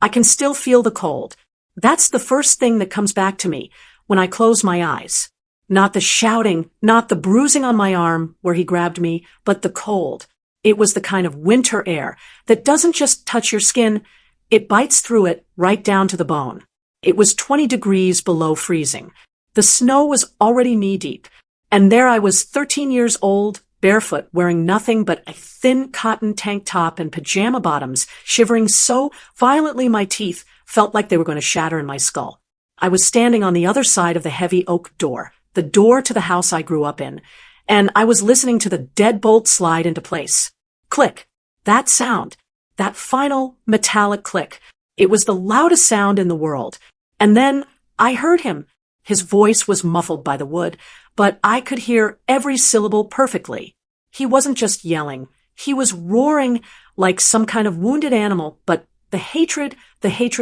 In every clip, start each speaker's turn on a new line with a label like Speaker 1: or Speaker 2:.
Speaker 1: I can still feel the cold. That's the first thing that comes back to me when I close my eyes. Not the shouting, not the bruising on my arm where he grabbed me, but the cold. It was the kind of winter air that doesn't just touch your skin, it bites through it right down to the bone. It was 20 degrees below freezing. The snow was already knee-deep, and there I was 13 years old, barefoot, wearing nothing but a thin cotton tank top and pajama bottoms, shivering so violently my teeth felt like they were going to shatter in my skull. I was standing on the other side of the heavy oak door, the door to the house I grew up in, and I was listening to the deadbolt slide into place. Click. That sound. That final metallic click. It was the loudest sound in the world. And then I heard him. His voice was muffled by the wood, but I could hear every syllable perfectly. He wasn't just yelling. He was roaring like some kind of wounded animal, but the hatred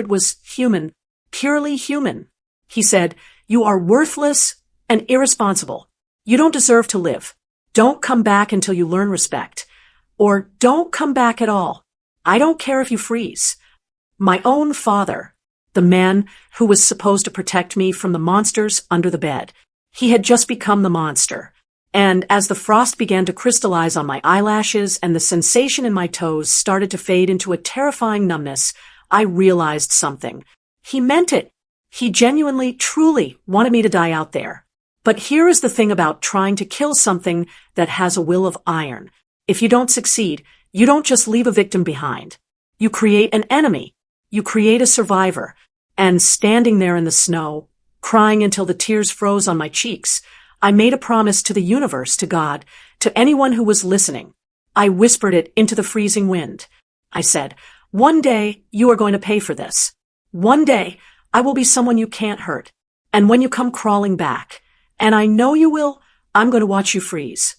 Speaker 1: was human, purely human. He said, "You are worthless and irresponsible. You don't deserve to live. Don't come back until you learn respect. Or don't come back at all. I don't care if you freeze." My own father, the man who was supposed to protect me from the monsters under the bed. He had just become the monster. And as the frost began to crystallize on my eyelashes and the sensation in my toes started to fade into a terrifying numbness, I realized something. He meant it. He genuinely, truly wanted me to die out there. But here is the thing about trying to kill something that has a will of iron. If you don't succeed, you don't just leave a victim behind. You create an enemy. You create a survivor. And standing there in the snow, crying until the tears froze on my cheeks, I made a promise to the universe, to God, to anyone who was listening. I whispered it into the freezing wind. I said, "One day you are going to pay for this. One day I will be someone you can't hurt. And when you come crawling back, and I know you will, I'm going to watch you freeze."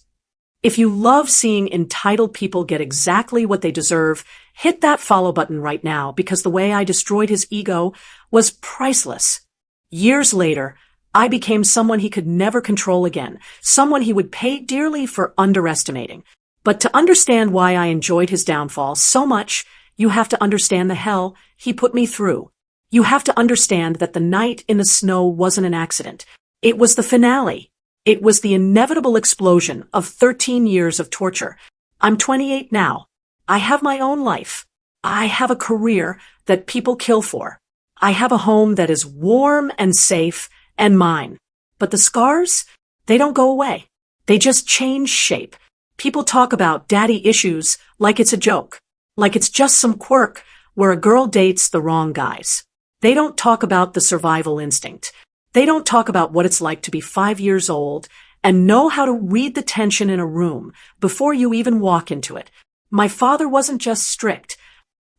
Speaker 1: If you love seeing entitled people get exactly what they deserve, hit that follow button right now, because the way I destroyed his ego was priceless. Years later, I became someone he could never control again, someone he would pay dearly for underestimating. But to understand why I enjoyed his downfall so much, you have to understand the hell he put me through. You have to understand that the night in the snow wasn't an accident. It was the finale. It was the inevitable explosion of 13 years of torture. I'm 28 now. I have my own life. I have a career that people kill for. I have a home that is warm and safe and mine. But the scars, they don't go away. They just change shape. People talk about daddy issues like it's a joke, like it's just some quirk where a girl dates the wrong guys. They don't talk about the survival instinct. They don't talk about what it's like to be 5 years old and know how to read the tension in a room before you even walk into it. My father wasn't just strict.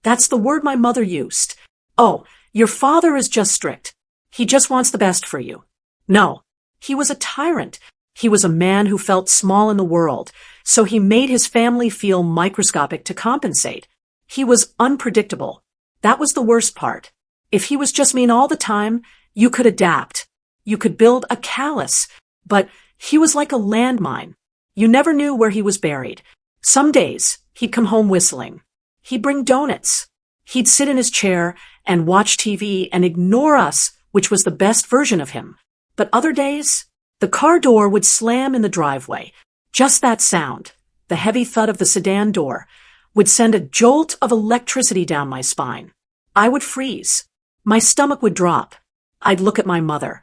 Speaker 1: That's the word my mother used. "Oh, your father is just strict. He just wants the best for you." No, he was a tyrant. He was a man who felt small in the world, so he made his family feel microscopic to compensate. He was unpredictable. That was the worst part. If he was just mean all the time, you could adapt. You could build a callus. But he was like a landmine. You never knew where he was buried. Some days, he'd come home whistling. He'd bring donuts. He'd sit in his chair and watch TV and ignore us, which was the best version of him. But other days, the car door would slam in the driveway. Just that sound, the heavy thud of the sedan door, would send a jolt of electricity down my spine. I would freeze. My stomach would drop. I'd look at my mother,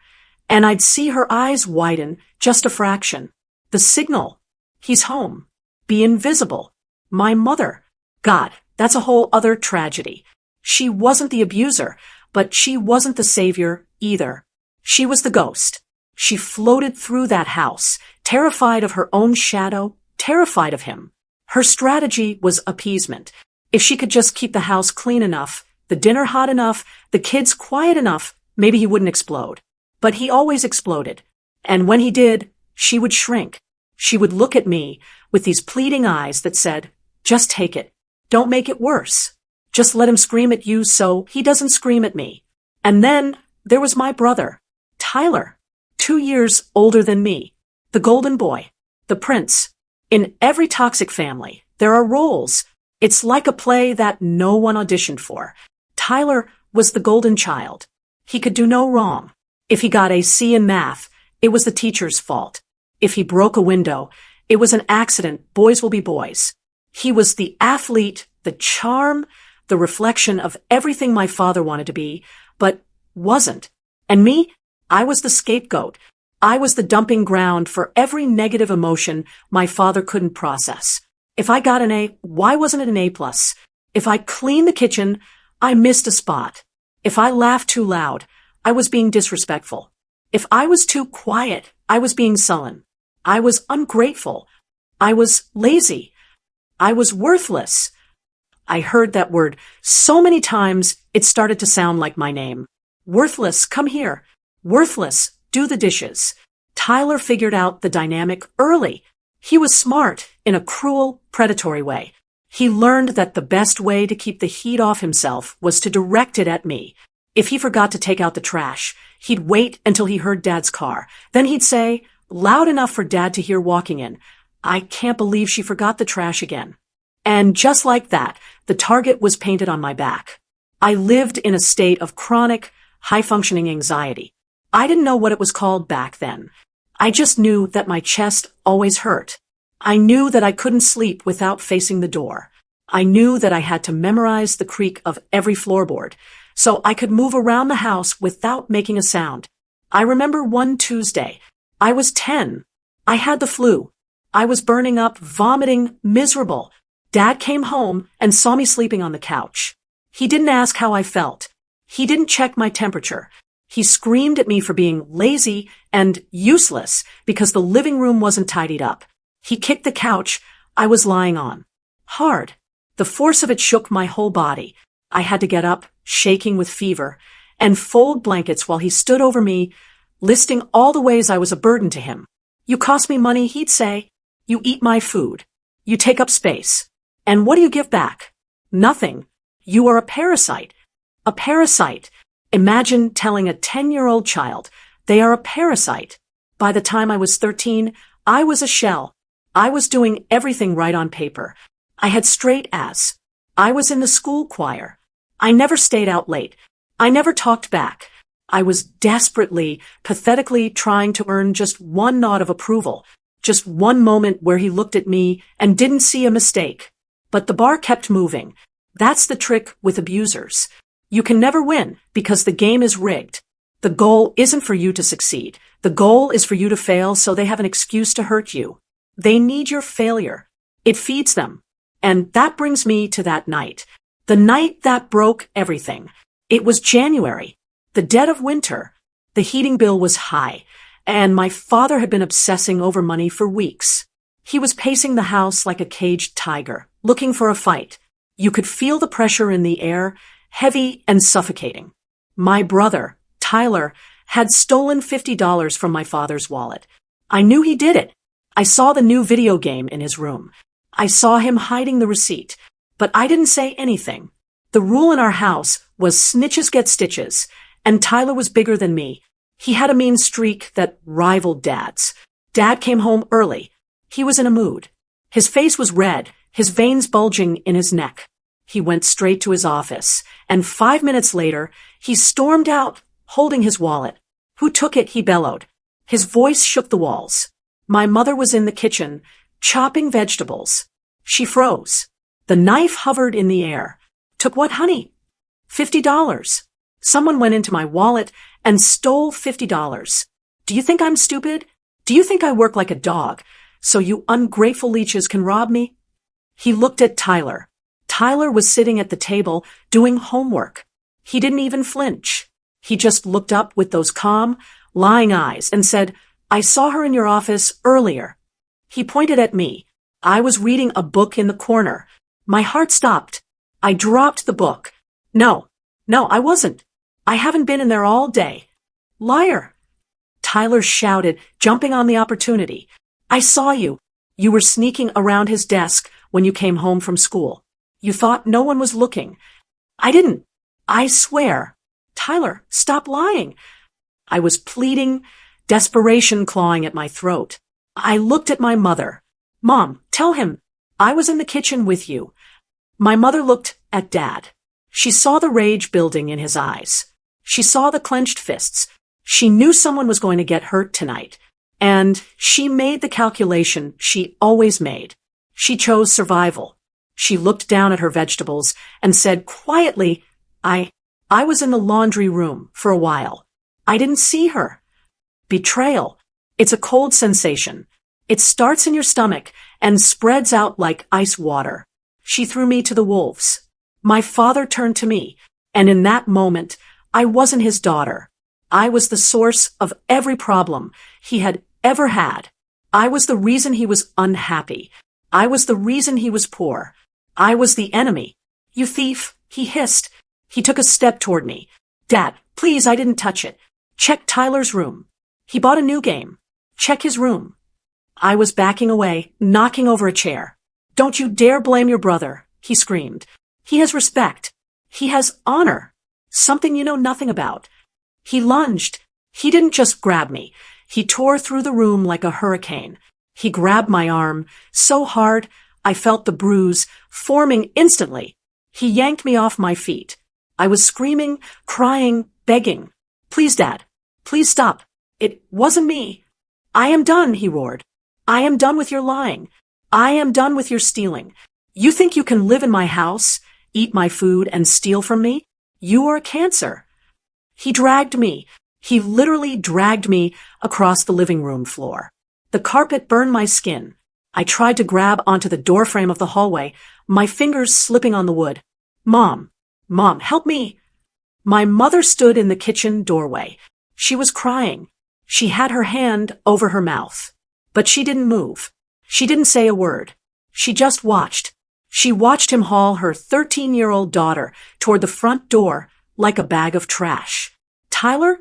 Speaker 1: and I'd see her eyes widen just a fraction. The signal. He's home. Be invisible. My mother. God, that's a whole other tragedy. She wasn't the abuser, but she wasn't the savior either. She was the ghost. She floated through that house, terrified of her own shadow, terrified of him. Her strategy was appeasement. If she could just keep the house clean enough, the dinner hot enough, the kids quiet enough, maybe he wouldn't explode. But he always exploded. And when he did, she would shrink. She would look at me with these pleading eyes that said, "Just take it. Don't make it worse. Just let him scream at you so he doesn't scream at me." And then there was my brother, Tyler, 2 years older than me, the golden boy, the prince. In every toxic family, there are roles. It's like a play that no one auditioned for. Tyler was the golden child. He could do no wrong. If he got a C in math, it was the teacher's fault. If he broke a window, it was an accident. Boys will be boys. He was the athlete, the charm, the reflection of everything my father wanted to be, but wasn't. And me? I was the scapegoat. I was the dumping ground for every negative emotion my father couldn't process. If I got an A, why wasn't it an A+? If I cleaned the kitchen, I missed a spot. If I laughed too loud, I was being disrespectful. If I was too quiet, I was being sullen. I was ungrateful. I was lazy. I was worthless. I heard that word so many times it started to sound like my name. Worthless, come here. Worthless, do the dishes. Tyler figured out the dynamic early. He was smart in a cruel, predatory way. He learned that the best way to keep the heat off himself was to direct it at me. If he forgot to take out the trash, he'd wait until he heard Dad's car. Then he'd say, loud enough for Dad to hear walking in, "I can't believe she forgot the trash again." And just like that, the target was painted on my back. I lived in a state of chronic, high-functioning anxiety. I didn't know what it was called back then. I just knew that my chest always hurt. I knew that I couldn't sleep without facing the door. I knew that I had to memorize the creak of every floorboard, so I could move around the house without making a sound. I remember one Tuesday. I was 10. I had the flu. I was burning up, vomiting, miserable. Dad came home and saw me sleeping on the couch. He didn't ask how I felt. He didn't check my temperature. He screamed at me for being lazy and useless because the living room wasn't tidied up. He kicked the couch I was lying on. Hard. The force of it shook my whole body. I had to get up, shaking with fever, and fold blankets while he stood over me, listing all the ways I was a burden to him. "You cost me money," he'd say. "You eat my food. You take up space. And what do you give back? Nothing. You are a parasite." A parasite. Imagine telling a 10-year-old child they are a parasite. By the time I was 13, I was a shell. I was doing everything right on paper. I had straight A's. I was in the school choir. I never stayed out late. I never talked back. I was desperately, pathetically trying to earn just one nod of approval, just one moment where he looked at me and didn't see a mistake. But the bar kept moving. That's the trick with abusers. You can never win because the game is rigged. The goal isn't for you to succeed. The goal is for you to fail so they have an excuse to hurt you. They need your failure. It feeds them. And that brings me to that night. The night that broke everything. It was January, the dead of winter. The heating bill was high, and my father had been obsessing over money for weeks. He was pacing the house like a caged tiger, looking for a fight. You could feel the pressure in the air, heavy and suffocating. My brother, Tyler, had stolen $50 from my father's wallet. I knew he did it. I saw the new video game in his room. I saw him hiding the receipt, but I didn't say anything. The rule in our house was snitches get stitches, and Tyler was bigger than me. He had a mean streak that rivaled Dad's. Dad came home early. He was in a mood. His face was red, his veins bulging in his neck. He went straight to his office, and 5 minutes later, he stormed out, holding his wallet. "Who took it?" he bellowed. His voice shook the walls. My mother was in the kitchen, chopping vegetables. She froze. The knife hovered in the air. "Took what, honey?" $50. Someone went into my wallet and stole $50. Do you think I'm stupid? Do you think I work like a dog, so you ungrateful leeches can rob me? He looked at Tyler. Tyler was sitting at the table doing homework. He didn't even flinch. He just looked up with those calm, lying eyes and said, "I saw her in your office earlier." He pointed at me. I was reading a book in the corner. My heart stopped. I dropped the book. No, I wasn't. I haven't been in there all day." "Liar!" Tyler shouted, jumping on the opportunity. "I saw you. You were sneaking around his desk when you came home from school. You thought no one was looking. I didn't. I swear." "Tyler, stop lying." I was pleading, desperation clawing at my throat. I looked at my mother. "Mom, tell him. I was in the kitchen with you." My mother looked at Dad. She saw the rage building in his eyes. She saw the clenched fists. She knew someone was going to get hurt tonight. And she made the calculation she always made. She chose survival. She looked down at her vegetables and said quietly, I was in the laundry room for a while. I didn't see her. Betrayal. It's a cold sensation. It starts in your stomach and spreads out like ice water. She threw me to the wolves. My father turned to me, and in that moment, I wasn't his daughter. I was the source of every problem he had ever had. I was the reason he was unhappy. I was the reason he was poor. I was the enemy. You thief, he hissed. He took a step toward me. Dad, please, I didn't touch it. Check Tyler's room. He bought a new game. Check his room. I was backing away, knocking over a chair. Don't you dare blame your brother, he screamed. He has respect. He has honor. Something you know nothing about. He lunged. He didn't just grab me. He tore through the room like a hurricane. He grabbed my arm so hard I felt the bruise forming instantly. He yanked me off my feet. I was screaming, crying, begging. Please, Dad. Please stop. It wasn't me. I am done, he roared. I am done with your lying. I am done with your stealing. You think you can live in my house, eat my food, and steal from me? You are a cancer. He dragged me. He literally dragged me across the living room floor. The carpet burned my skin. I tried to grab onto the doorframe of the hallway, my fingers slipping on the wood. Mom, help me. My mother stood in the kitchen doorway. She was crying. She had her hand over her mouth. But she didn't move. She didn't say a word. She just watched. She watched him haul her 13-year-old daughter toward the front door like a bag of trash. Tyler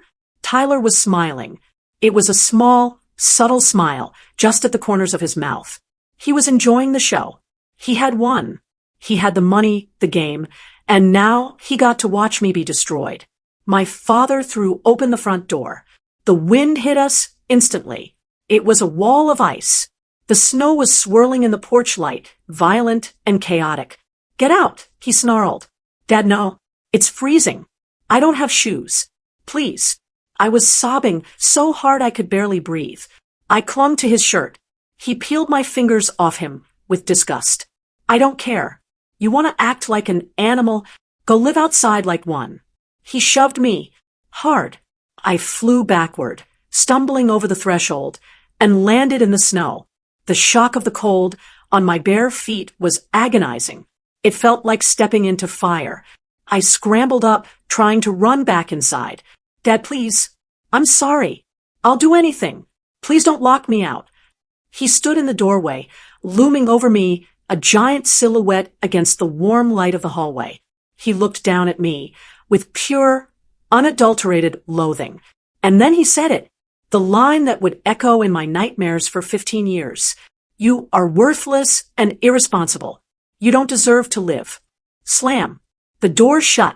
Speaker 1: was smiling. It was a small, subtle smile just at the corners of his mouth. He was enjoying the show. He had won. He had the money, the game, and now he got to watch me be destroyed. My father threw open the front door. The wind hit us instantly. It was a wall of ice. The snow was swirling in the porch light, violent and chaotic. Get out, he snarled. Dad, no. It's freezing. I don't have shoes. Please. I was sobbing so hard I could barely breathe. I clung to his shirt. He peeled my fingers off him with disgust. I don't care. You want to act like an animal? Go live outside like one. He shoved me. Hard. I flew backward, stumbling over the threshold, and landed in the snow. The shock of the cold on my bare feet was agonizing. It felt like stepping into fire. I scrambled up, trying to run back inside. Dad, please. I'm sorry. I'll do anything. Please don't lock me out. He stood in the doorway, looming over me, a giant silhouette against the warm light of the hallway. He looked down at me with pure, unadulterated loathing. And then he said it. The line that would echo in my nightmares for 15 years. You are worthless and irresponsible. You don't deserve to live. Slam. The door shut.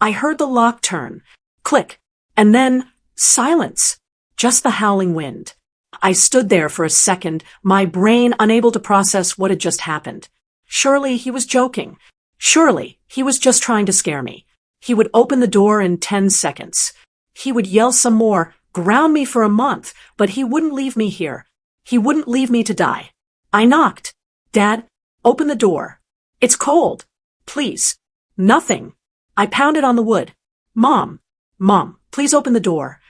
Speaker 1: I heard the lock turn. Click. And then silence. Just the howling wind. I stood there for a second, my brain unable to process what had just happened. Surely he was joking. Surely he was just trying to scare me. He would open the door in 10 seconds. He would yell some more, ground me for a month, but he wouldn't leave me here. He wouldn't leave me to die. I knocked. Dad, open the door. It's cold. Please. Nothing. I pounded on the wood. Mom, please open the door.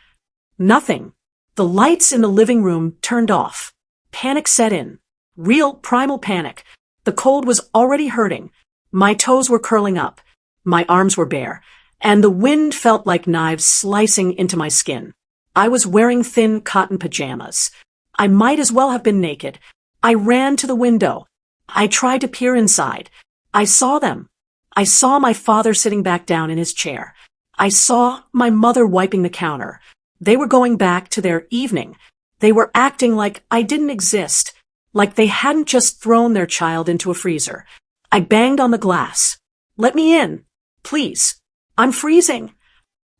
Speaker 1: Nothing. The lights in the living room turned off. Panic set in. Real primal panic. The cold was already hurting. My toes were curling up. My arms were bare. And the wind felt like knives slicing into my skin. I was wearing thin cotton pajamas. I might as well have been naked. I ran to the window. I tried to peer inside. I saw them. I saw my father sitting back down in his chair. I saw my mother wiping the counter. They were going back to their evening. They were acting like I didn't exist, like they hadn't just thrown their child into a freezer. I banged on the glass. Let me in. Please. I'm freezing.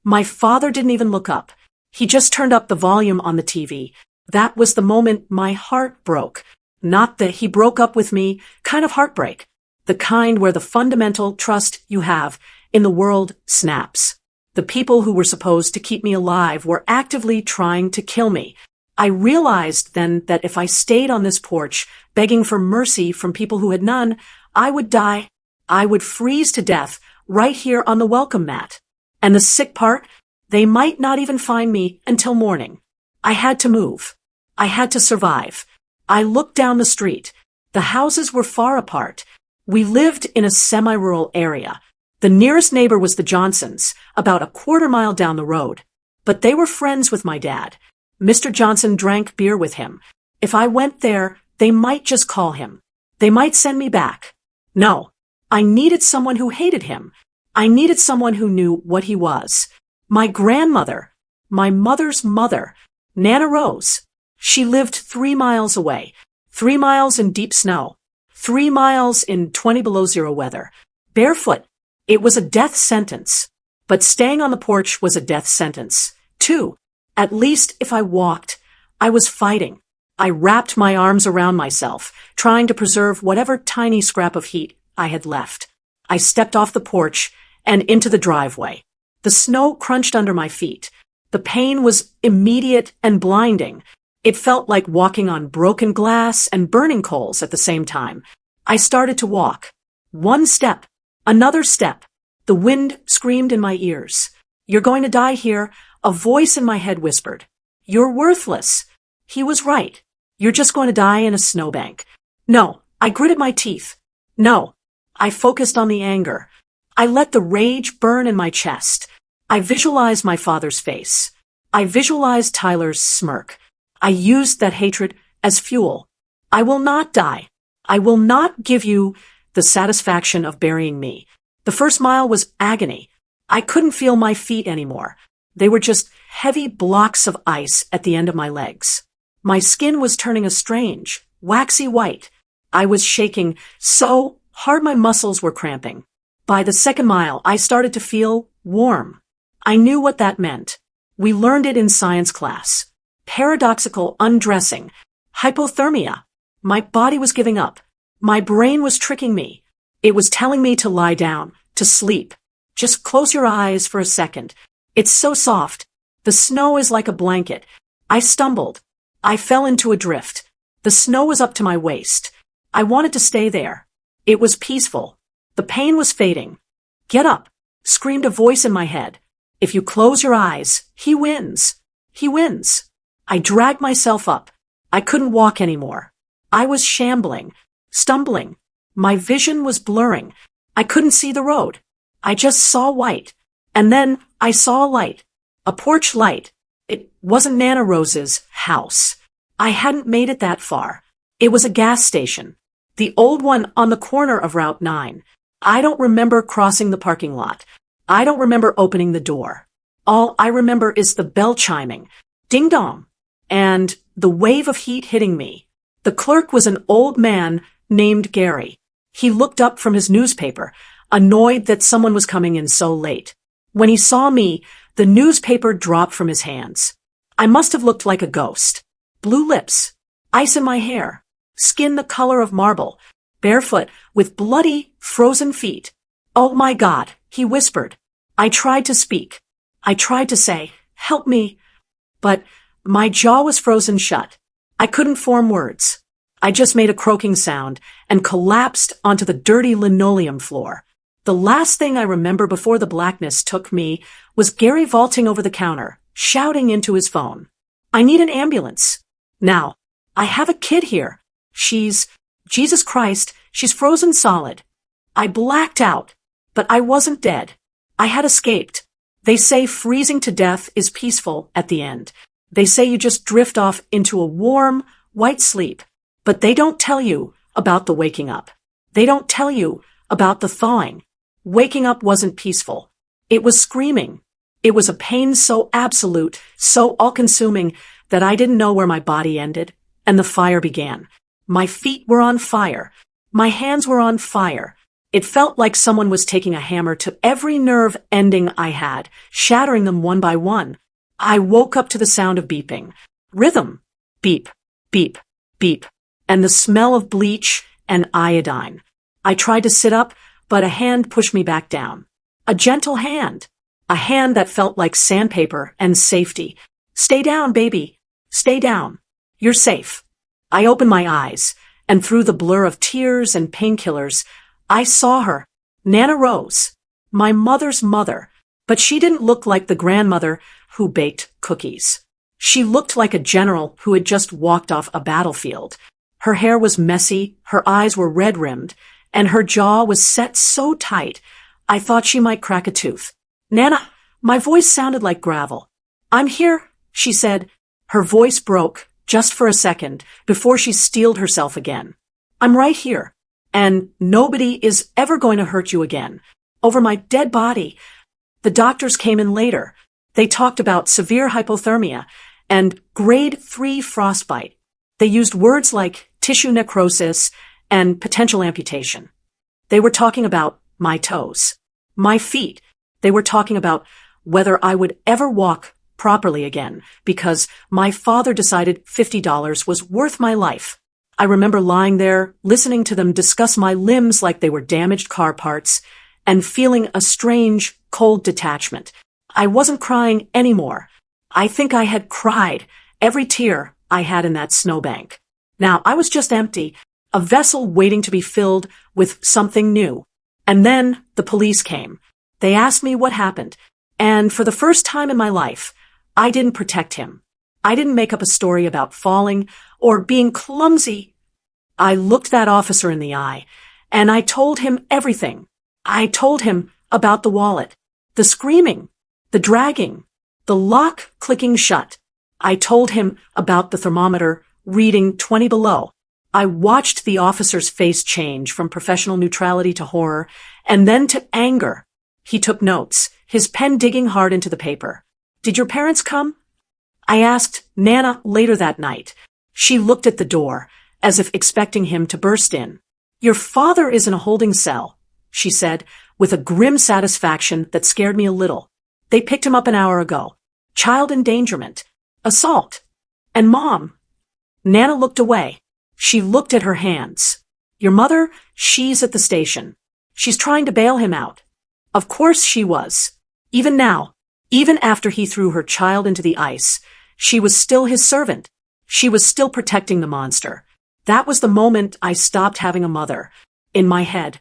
Speaker 1: My father didn't even look up. He just turned up the volume on the TV. That was the moment my heart broke. Not that he broke up with me kind of heartbreak. The kind where the fundamental trust you have in the world snaps. The people who were supposed to keep me alive were actively trying to kill me. I realized then that if I stayed on this porch, begging for mercy from people who had none, I would die. I would freeze to death right here on the welcome mat. And the sick part, they might not even find me until morning. I had to move. I had to survive. I looked down the street. The houses were far apart. We lived in a semi-rural area. The nearest neighbor was the Johnsons, about a quarter-mile down the road. But they were friends with my dad. Mr. Johnson drank beer with him. If I went there, they might just call him. They might send me back. No, I needed someone who hated him. I needed someone who knew what he was. My grandmother, my mother's mother, Nana Rose. She lived 3 miles away, 3 miles in deep snow, 3 miles in 20 below zero weather, barefoot. It was a death sentence. But staying on the porch was a death sentence, too. At least if I walked, I was fighting. I wrapped my arms around myself, trying to preserve whatever tiny scrap of heat I had left. I stepped off the porch and into the driveway. The snow crunched under my feet. The pain was immediate and blinding. It felt like walking on broken glass and burning coals at the same time. I started to walk. One step, another step. The wind screamed in my ears. You're going to die here, a voice in my head whispered. You're worthless. He was right. You're just going to die in a snowbank. No, I gritted my teeth. No, I focused on the anger. I let the rage burn in my chest. I visualized my father's face. I visualized Tyler's smirk. I used that hatred as fuel. I will not die. I will not give you the satisfaction of burying me. The first mile was agony. I couldn't feel my feet anymore. They were just heavy blocks of ice at the end of my legs. My skin was turning a strange, waxy white. I was shaking so hard my muscles were cramping. By the second mile, I started to feel warm. I knew what that meant. We learned it in science class. Paradoxical undressing. Hypothermia. My body was giving up. My brain was tricking me. It was telling me to lie down, to sleep. Just close your eyes for a second. It's so soft. The snow is like a blanket. I stumbled. I fell into a drift. The snow was up to my waist. I wanted to stay there. It was peaceful. The pain was fading. Get up, screamed a voice in my head. If you close your eyes, he wins. He wins. I dragged myself up. I couldn't walk anymore. I was shambling, stumbling. My vision was blurring. I couldn't see the road. I just saw white. And then I saw a light. A porch light. It wasn't Nana Rose's house. I hadn't made it that far. It was a gas station. The old one on the corner of Route 9. I don't remember crossing the parking lot. I don't remember opening the door. All I remember is the bell chiming. Ding dong. And the wave of heat hitting me. The clerk was an old man named Gary. He looked up from his newspaper, annoyed that someone was coming in so late. When he saw me, the newspaper dropped from his hands. I must have looked like a ghost. Blue lips, ice in my hair, skin the color of marble, barefoot with bloody, frozen feet. Oh my God, he whispered. I tried to speak. I tried to say, help me. But my jaw was frozen shut. I couldn't form words. I just made a croaking sound and collapsed onto the dirty linoleum floor. The last thing I remember before the blackness took me was Gary vaulting over the counter, shouting into his phone. I need an ambulance. Now, I have a kid here. Jesus Christ, she's frozen solid. I blacked out, but I wasn't dead. I had escaped. They say freezing to death is peaceful at the end. They say you just drift off into a warm, white sleep. But they don't tell you about the waking up. They don't tell you about the thawing. Waking up wasn't peaceful. It was screaming. It was a pain so absolute, so all-consuming that I didn't know where my body ended, and the fire began. My feet were on fire. My hands were on fire. It felt like someone was taking a hammer to every nerve ending I had, shattering them one by one. I woke up to the sound of beeping. Rhythm. Beep, beep, beep. And the smell of bleach and iodine. I tried to sit up, but a hand pushed me back down. A gentle hand. A hand that felt like sandpaper and safety. Stay down, baby. Stay down. You're safe. I opened my eyes, and through the blur of tears and painkillers, I saw her, Nana Rose, my mother's mother, but she didn't look like the grandmother who baked cookies. She looked like a general who had just walked off a battlefield. Her hair was messy, her eyes were red-rimmed, and her jaw was set so tight, I thought she might crack a tooth. Nana, my voice sounded like gravel. I'm here, she said. Her voice broke, just for a second, before she steeled herself again. I'm right here, and nobody is ever going to hurt you again. Over my dead body. The doctors came in later. They talked about severe hypothermia and grade 3 frostbite. They used words like tissue necrosis and potential amputation. They were talking about my toes, my feet. They were talking about whether I would ever walk properly again because my father decided $50 was worth my life. I remember lying there, listening to them discuss my limbs like they were damaged car parts, and feeling a strange, cold detachment. I wasn't crying anymore. I think I had cried every tear I had in that snowbank. Now I was just empty, a vessel waiting to be filled with something new. And then the police came. They asked me what happened, and for the first time in my life, I didn't protect him. I didn't make up a story about falling or being clumsy. I looked that officer in the eye, and I told him everything. I told him about the wallet, the screaming, the dragging, the lock clicking shut. I told him about the thermometer reading 20 below. I watched the officer's face change from professional neutrality to horror, and then to anger. He took notes, his pen digging hard into the paper. Did your parents come? I asked Nana later that night. She looked at the door, as if expecting him to burst in. Your father is in a holding cell, she said, with a grim satisfaction that scared me a little. They picked him up an hour ago. Child endangerment. Assault. And Mom. Nana looked away. She looked at her hands. Your mother, she's at the station. She's trying to bail him out. Of course she was. Even now, even after he threw her child into the ice, she was still his servant. She was still protecting the monster. That was the moment I stopped having a mother. In my head,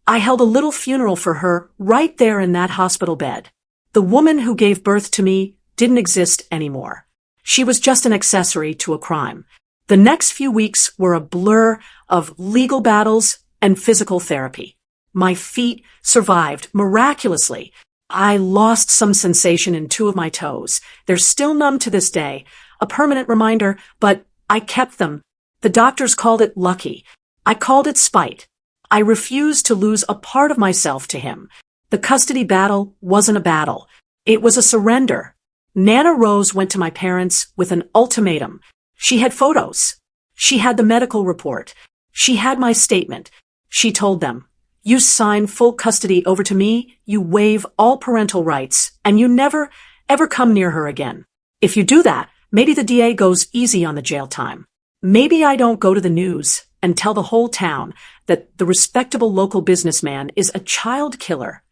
Speaker 1: I held a little funeral for her right there in that hospital bed. The woman who gave birth to me didn't exist anymore. She was just an accessory to a crime. The next few weeks were a blur of legal battles and physical therapy. My feet survived miraculously. I lost some sensation in 2 of my toes. They're still numb to this day, a permanent reminder, but I kept them. The doctors called it lucky. I called it spite. I refused to lose a part of myself to him. The custody battle wasn't a battle. It was a surrender. Nana Rose went to my parents with an ultimatum. She had photos. She had the medical report. She had my statement. She told them, you sign full custody over to me, you waive all parental rights, and you never, ever come near her again. If you do that, maybe the DA goes easy on the jail time. Maybe I don't go to the news and tell the whole town that the respectable local businessman is a child killer.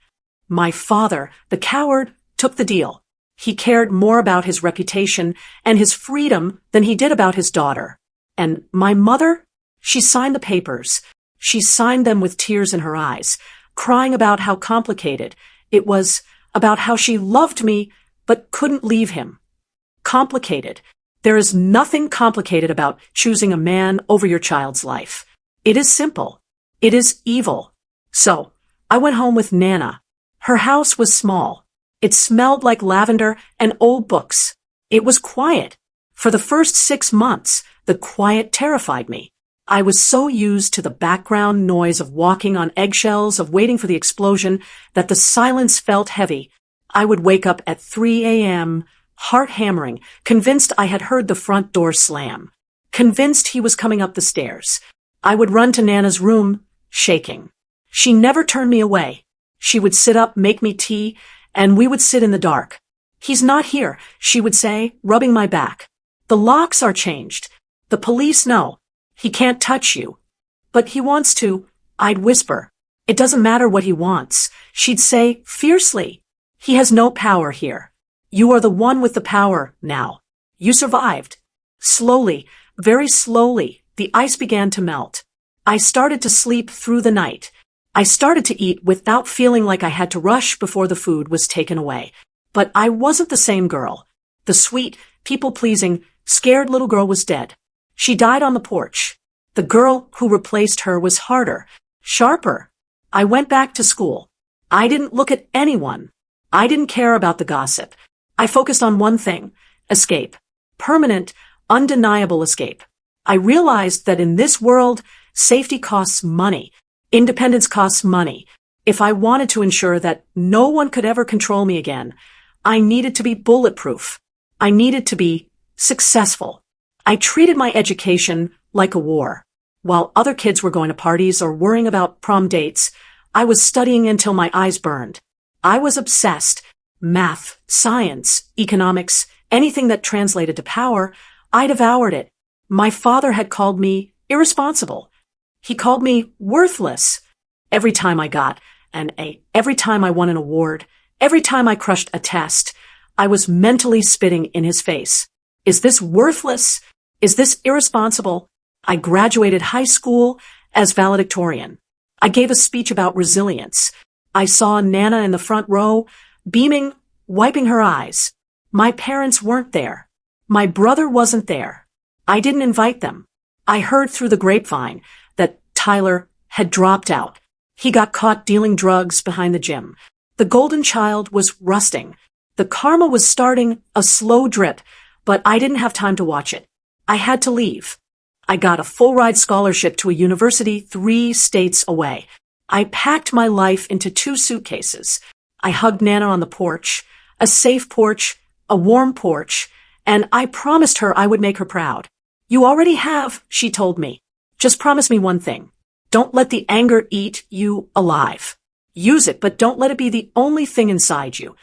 Speaker 1: My father, the coward, took the deal. He cared more about his reputation and his freedom than he did about his daughter. And my mother? She signed the papers. She signed them with tears in her eyes, crying about how complicated it was, about how she loved me but couldn't leave him. Complicated. There is nothing complicated about choosing a man over your child's life. It is simple. It is evil. So, I went home with Nana. Her house was small. It smelled like lavender and old books. It was quiet. For the first 6 months, the quiet terrified me. I was so used to the background noise of walking on eggshells, of waiting for the explosion, that the silence felt heavy. I would wake up at 3 a.m., heart hammering, convinced I had heard the front door slam, convinced he was coming up the stairs. I would run to Nana's room, shaking. She never turned me away. She would sit up, make me tea, and we would sit in the dark. He's not here, she would say, rubbing my back. The locks are changed. The police know. He can't touch you. But he wants to, I'd whisper. It doesn't matter what he wants, she'd say fiercely. He has no power here. You are the one with the power now. You survived. Slowly, very slowly, the ice began to melt. I started to sleep through the night. I started to eat without feeling like I had to rush before the food was taken away. But I wasn't the same girl. The sweet, people-pleasing, scared little girl was dead. She died on the porch. The girl who replaced her was harder, sharper. I went back to school. I didn't look at anyone. I didn't care about the gossip. I focused on one thing: escape. Permanent, undeniable escape. I realized that in this world, safety costs money. Independence costs money. If I wanted to ensure that no one could ever control me again, I needed to be bulletproof. I needed to be successful. I treated my education like a war. While other kids were going to parties or worrying about prom dates, I was studying until my eyes burned. I was obsessed. Math, science, economics, anything that translated to power, I devoured it. My father had called me irresponsible. He called me worthless. Every time I got an A, every time I won an award, every time I crushed a test, I was mentally spitting in his face. Is this worthless? Is this irresponsible? I graduated high school as valedictorian. I gave a speech about resilience. I saw Nana in the front row, beaming, wiping her eyes. My parents weren't there. My brother wasn't there. I didn't invite them. I heard through the grapevine that Tyler had dropped out. He got caught dealing drugs behind the gym. The golden child was rusting. The karma was starting a slow drip, but I didn't have time to watch it. I had to leave. I got a full-ride scholarship to a university 3 states away. I packed my life into 2 suitcases. I hugged Nana on the porch, a safe porch, a warm porch, and I promised her I would make her proud. You already have, she told me. Just promise me one thing. Don't let the anger eat you alive. Use it, but don't let it be the only thing inside you.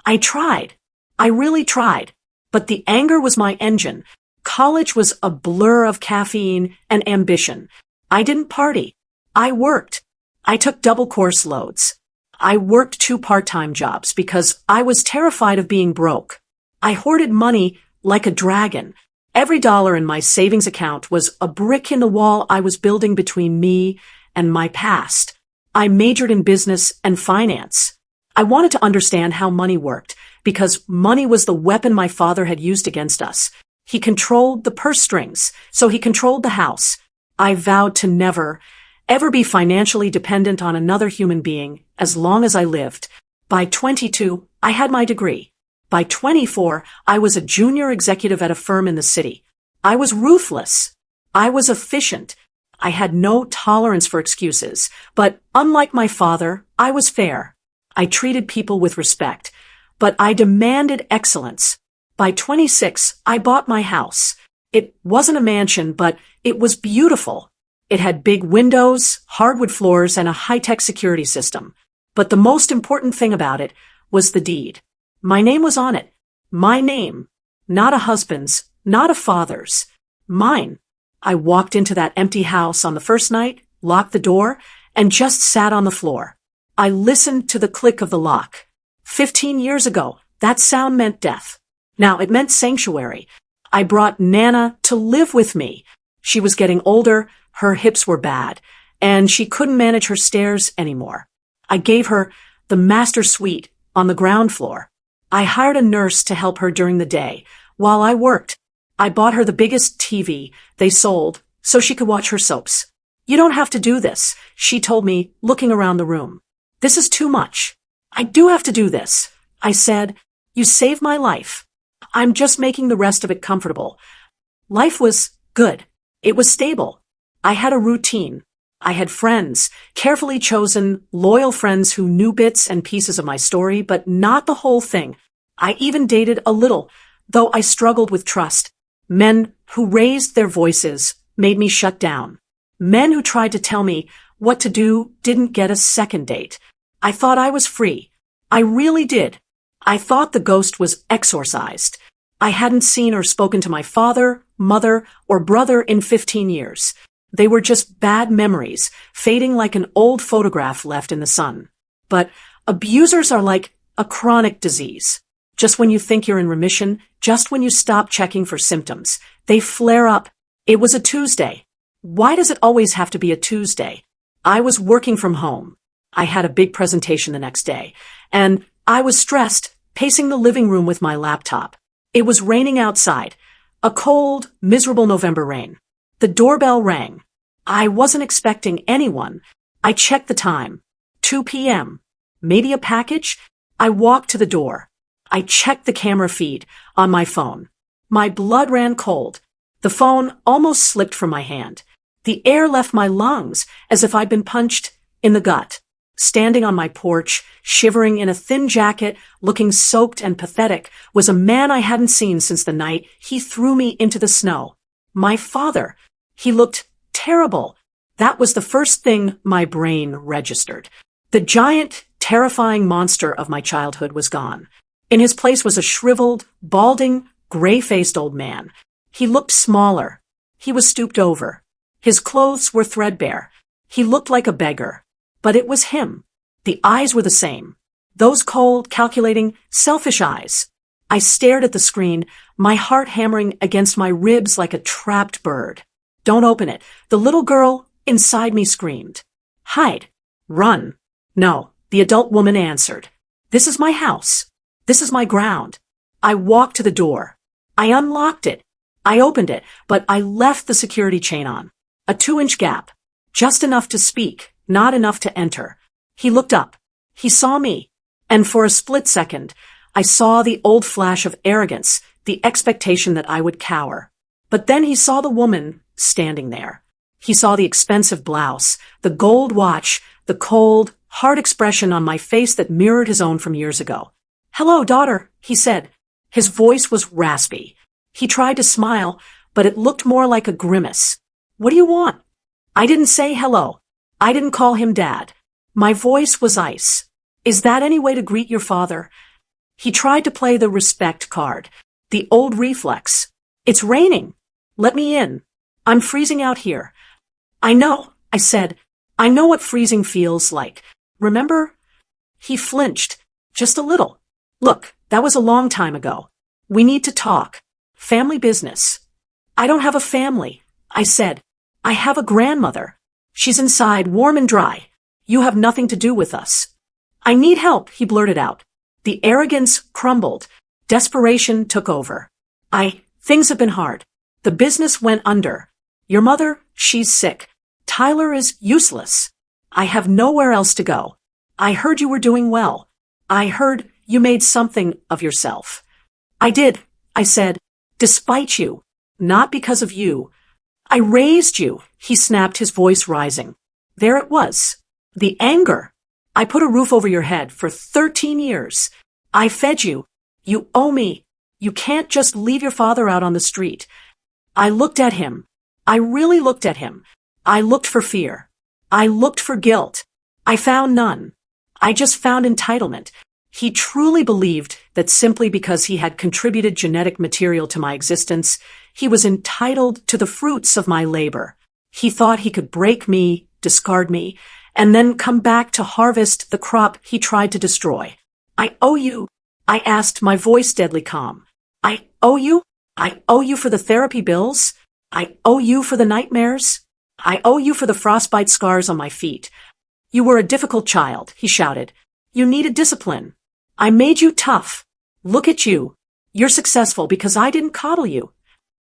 Speaker 1: I tried. I really tried. But the anger was my engine. College was a blur of caffeine and ambition. I didn't party. I worked. I took double course loads. I worked 2 part-time jobs because I was terrified of being broke. I hoarded money like a dragon. Every dollar in my savings account was a brick in the wall I was building between me and my past. I majored in business and finance. I wanted to understand how money worked because money was the weapon my father had used against us. He controlled the purse strings, so he controlled the house. I vowed to never, ever be financially dependent on another human being as long as I lived. By 22, I had my degree. By 24, I was a junior executive at a firm in the city. I was ruthless. I was efficient. I had no tolerance for excuses, but unlike my father, I was fair. I treated people with respect, but I demanded excellence. By 26, I bought my house. It wasn't a mansion, but it was beautiful. It had big windows, hardwood floors, and a high-tech security system. But the most important thing about it was the deed. My name was on it. My name. Not a husband's, not a father's. Mine. I walked into that empty house on the first night, locked the door, and just sat on the floor. I listened to the click of the lock. 15 years ago, that sound meant death. Now it meant sanctuary. I brought Nana to live with me. She was getting older, her hips were bad, and she couldn't manage her stairs anymore. I gave her the master suite on the ground floor. I hired a nurse to help her during the day while I worked. I bought her the biggest TV they sold so she could watch her soaps. You don't have to do this, she told me, looking around the room. This is too much. I do have to do this. I said, you saved my life. I'm just making the rest of it comfortable. Life was good. It was stable. I had a routine. I had friends, carefully chosen, loyal friends who knew bits and pieces of my story, but not the whole thing. I even dated a little, though I struggled with trust. Men who raised their voices made me shut down. Men who tried to tell me what to do didn't get a second date. I thought I was free. I really did. I thought the ghost was exorcised. I hadn't seen or spoken to my father, mother, or brother in 15 years. They were just bad memories, fading like an old photograph left in the sun. But abusers are like a chronic disease. Just when you think you're in remission, just when you stop checking for symptoms, they flare up. It was a Tuesday. Why does it always have to be a Tuesday? I was working from home. I had a big presentation the next day, and I was stressed, pacing the living room with my laptop. It was raining outside. A cold, miserable November rain. The doorbell rang. I wasn't expecting anyone. I checked the time. 2 p.m. Maybe a package? I walked to the door. I checked the camera feed on my phone. My blood ran cold. The phone almost slipped from my hand. The air left my lungs as if I'd been punched in the gut. Standing on my porch, shivering in a thin jacket, looking soaked and pathetic, was a man I hadn't seen since the night he threw me into the snow. My father. He looked terrible. That was the first thing my brain registered. The giant, terrifying monster of my childhood was gone. In his place was a shriveled, balding, gray-faced old man. He looked smaller. He was stooped over. His clothes were threadbare. He looked like a beggar. But it was him. The eyes were the same. Those cold, calculating, selfish eyes. I stared at the screen, my heart hammering against my ribs like a trapped bird. Don't open it. The little girl inside me screamed. Hide. Run. No, the adult woman answered. This is my house. This is my ground. I walked to the door. I unlocked it. I opened it, but I left the security chain on. A 2-inch gap. Just enough to speak, not enough to enter. He looked up. He saw me. And for a split second, I saw the old flash of arrogance, the expectation that I would cower. But then he saw the woman standing there. He saw the expensive blouse, the gold watch, the cold, hard expression on my face that mirrored his own from years ago. Hello, daughter, he said. His voice was raspy. He tried to smile, but it looked more like a grimace. What do you want? I didn't say hello. I didn't call him Dad. My voice was ice. Is that any way to greet your father? He tried to play the respect card, the old reflex. It's raining. Let me in. I'm freezing out here. I know, I said. I know what freezing feels like. Remember? He flinched, just a little. Look, that was a long time ago. We need to talk. Family business. I don't have a family, I said. I have a grandmother. She's inside, warm and dry. You have nothing to do with us. I need help, he blurted out. The arrogance crumbled. Desperation took over. Things have been hard. The business went under. Your mother, she's sick. Tyler is useless. I have nowhere else to go. I heard you were doing well. I heard you made something of yourself. I did, I said, despite you, not because of you. I raised you, he snapped, his voice rising. There it was. The anger. I put a roof over your head for 13 years. I fed you. You owe me. You can't just leave your father out on the street. I looked at him. I really looked at him. I looked for fear. I looked for guilt. I found none. I just found entitlement. He truly believed that simply because he had contributed genetic material to my existence, he was entitled to the fruits of my labor. He thought he could break me, discard me, and then come back to harvest the crop he tried to destroy. I owe you, I asked, my voice deadly calm. I owe you? I owe you for the therapy bills? I owe you for the nightmares? I owe you for the frostbite scars on my feet. You were a difficult child, he shouted. You needed discipline. I made you tough. Look at you. You're successful because I didn't coddle you.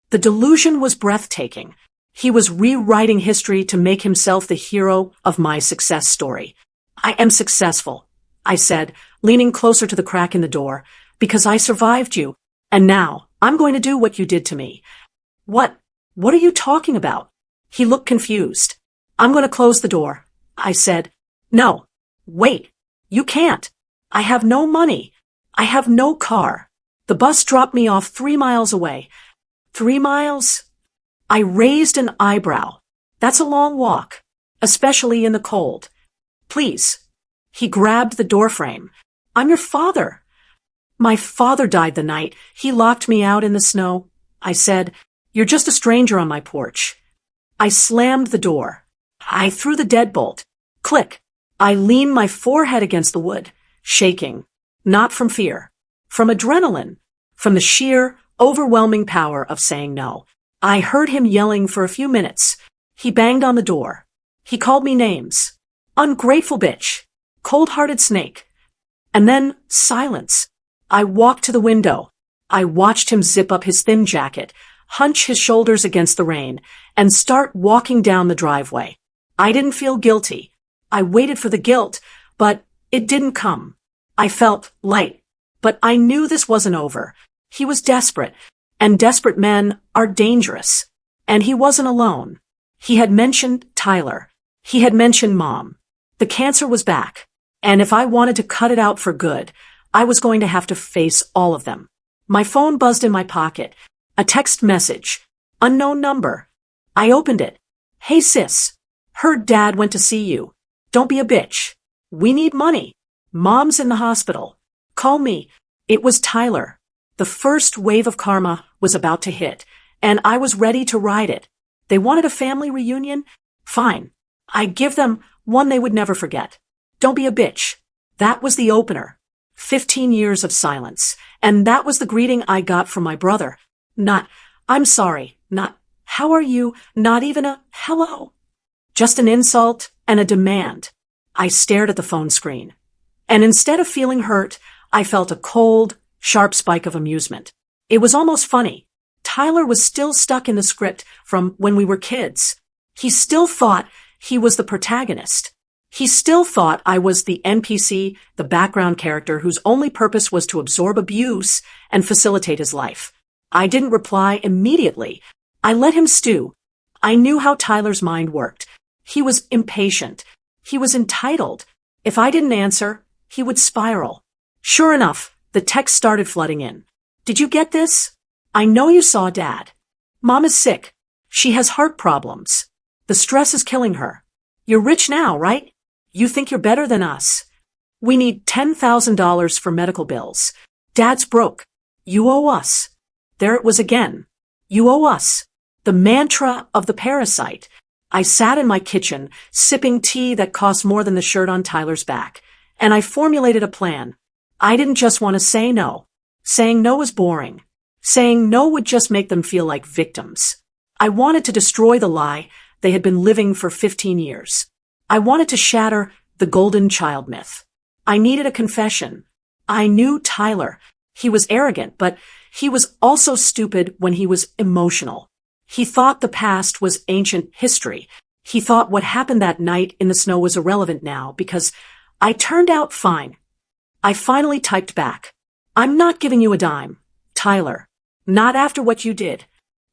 Speaker 1: The delusion was breathtaking. He was rewriting history to make himself the hero of my success story. I am successful, I said, leaning closer to the crack in the door, because I survived you. And now I'm going to do what you did to me. What are you talking about? He looked confused. I'm going to close the door, I said. No, wait, you can't. I have no money. I have no car. The bus dropped me off 3 miles away. 3 miles? I raised an eyebrow. That's a long walk, especially in the cold. Please. He grabbed the doorframe. I'm your father. My father died the night he locked me out in the snow. I said, you're just a stranger on my porch. I slammed the door. I threw the deadbolt. Click. I leaned my forehead against the wood, shaking. Not from fear. From adrenaline. From the sheer, overwhelming power of saying no. I heard him yelling for a few minutes. He banged on the door. He called me names. Ungrateful bitch. Cold-hearted snake. And then silence. I walked to the window. I watched him zip up his thin jacket, hunch his shoulders against the rain, and start walking down the driveway. I didn't feel guilty. I waited for the guilt, but it didn't come. I felt light, but I knew this wasn't over. He was desperate, and desperate men are dangerous. And he wasn't alone. He had mentioned Tyler. He had mentioned Mom. The cancer was back, and if I wanted to cut it out for good, I was going to have to face all of them. My phone buzzed in my pocket. A text message. Unknown number. I opened it. Hey sis. Heard Dad went to see you. Don't be a bitch. We need money. Mom's in the hospital. Call me. It was Tyler. The first wave of karma was about to hit, and I was ready to ride it. They wanted a family reunion? Fine. I'd give them one they would never forget. Don't be a bitch. That was the opener. 15 years of silence. And that was the greeting I got from my brother. Not, I'm sorry. Not, how are you? Not even a hello. Just an insult and a demand. I stared at the phone screen. And instead of feeling hurt, I felt a cold, sharp spike of amusement. It was almost funny. Tyler was still stuck in the script from when we were kids. He still thought he was the protagonist. He still thought I was the NPC, the background character whose only purpose was to absorb abuse and facilitate his life. I didn't reply immediately. I let him stew. I knew how Tyler's mind worked. He was impatient. He was entitled. If I didn't answer, he would spiral. Sure enough, the text started flooding in. Did you get this? I know you saw Dad. Mom is sick. She has heart problems. The stress is killing her. You're rich now, right? You think you're better than us. We need $10,000 for medical bills. Dad's broke. You owe us. There it was again. You owe us. The mantra of the parasite. I sat in my kitchen, sipping tea that cost more than the shirt on Tyler's back, and I formulated a plan. I didn't just want to say no. Saying no was boring. Saying no would just make them feel like victims. I wanted to destroy the lie they had been living for 15 years. I wanted to shatter the golden child myth. I needed a confession. I knew Tyler. He was arrogant, but he was also stupid when he was emotional. He thought the past was ancient history. He thought what happened that night in the snow was irrelevant now because I turned out fine. I finally typed back. I'm not giving you a dime, Tyler. Not after what you did.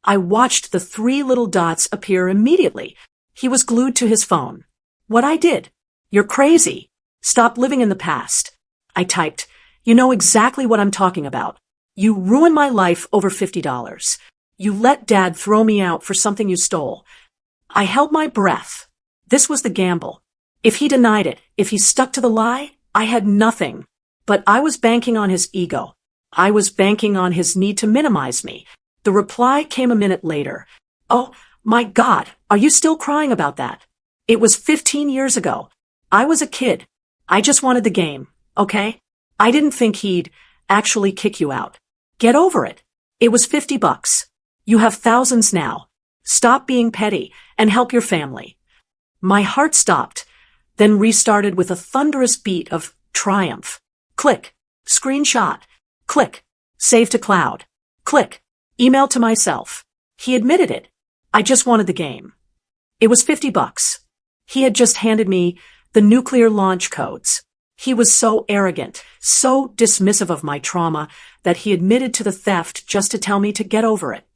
Speaker 1: I watched the 3 little dots appear immediately. He was glued to his phone. What I did? You're crazy. Stop living in the past. I typed, you know exactly what I'm talking about. You ruined my life over $50. You let Dad throw me out for something you stole. I held my breath. This was the gamble. If he denied it, if he stuck to the lie, I had nothing. But I was banking on his ego. I was banking on his need to minimize me. The reply came a minute later. Oh, my God, are you still crying about that? It was 15 years ago. I was a kid. I just wanted the game, okay? I didn't think he'd actually kick you out. Get over it. It was $50. You have thousands now. Stop being petty and help your family. My heart stopped, then restarted with a thunderous beat of triumph. Click. Screenshot. Click. Save to cloud. Click. Email to myself. He admitted it. I just wanted the game. It was $50. He had just handed me the nuclear launch codes. He was so arrogant, so dismissive of my trauma that he admitted to the theft just to tell me to get over it.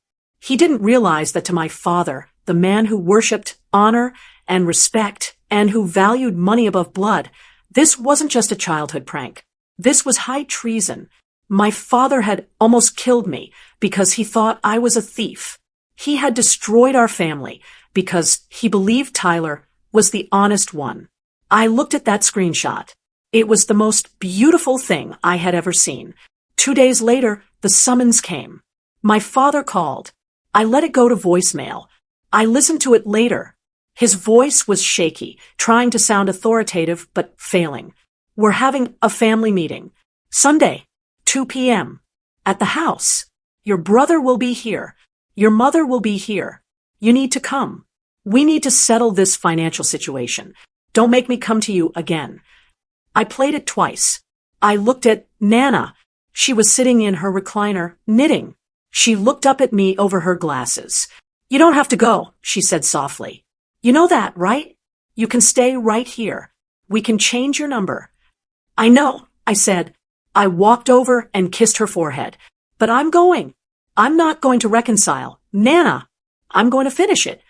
Speaker 1: He didn't realize that to my father, the man who worshipped honor and respect and who valued money above blood, this wasn't just a childhood prank. This was high treason. My father had almost killed me because he thought I was a thief. He had destroyed our family because he believed Tyler was the honest one. I looked at that screenshot. It was the most beautiful thing I had ever seen. 2 days later, the summons came. My father called. I let it go to voicemail. I listened to it later. His voice was shaky, trying to sound authoritative, but failing. We're having a family meeting. Sunday, 2 p.m. At the house. Your brother will be here. Your mother will be here. You need to come. We need to settle this financial situation. Don't make me come to you again. I played it twice. I looked at Nana. She was sitting in her recliner, knitting. She looked up at me over her glasses. You don't have to go, she said softly. You know that, right? You can stay right here. We can change your number. I know, I said. I walked over and kissed her forehead. But I'm going. I'm not going to reconcile. Nana, I'm going to finish it.